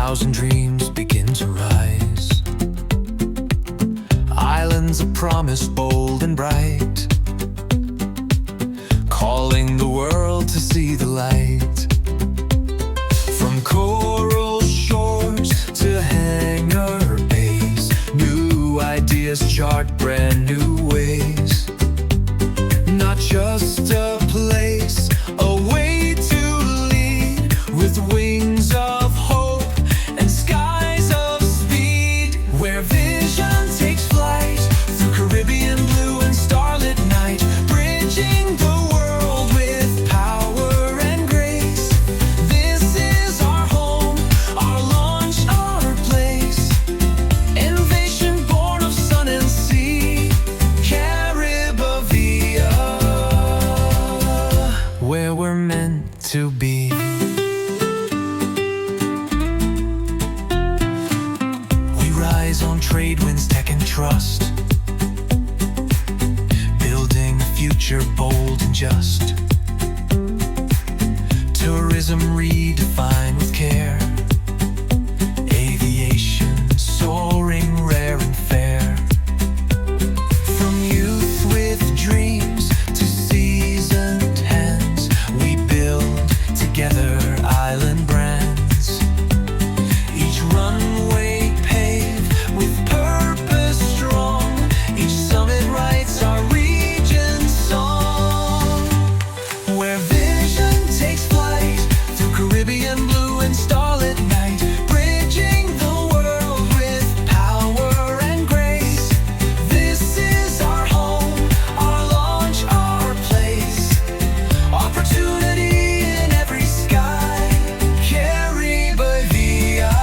1,000 dreams begin to rise. Islands of promise, bold and bright, calling the world to see the light. From coral shores to hangar bays, new ideas chart brand new ways. Not just a place, a way to lead, with wings of hope and skies of speed. Where vision takes flight through Caribbean blue and starlit night, bridging the world with power and grace. This is our home, our launch, our place. Innovation born of sun and sea, CARIBAVIA, where we're meant to be. We rise on trade winds, tech and trust, building a future bold and just. Tourism redefined with care, aviation soaring rare and fair. From youth with dreams to seasoned hands, we build together island brands. Each runway paved with purpose strong, each summit writes our region's song. Where vision takes flight through Caribbean blue and starlit night, bridging the world with power and grace. This is our home, our launch, our place. Opportunity in every sky, CARIBAVIA.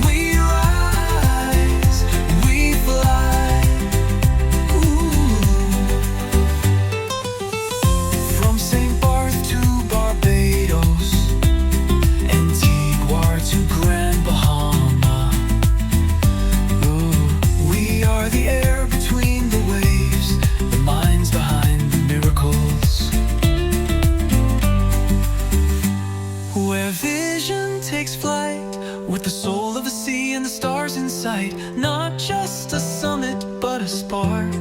We rise, we fly. From St. Barth to Barbados, Antigua to Grand Bahama. We are the air between the waves, the minds behind the miracles. Where vision takes flight with the soul of the sea and the stars in sight. Not just a summit, but a spark.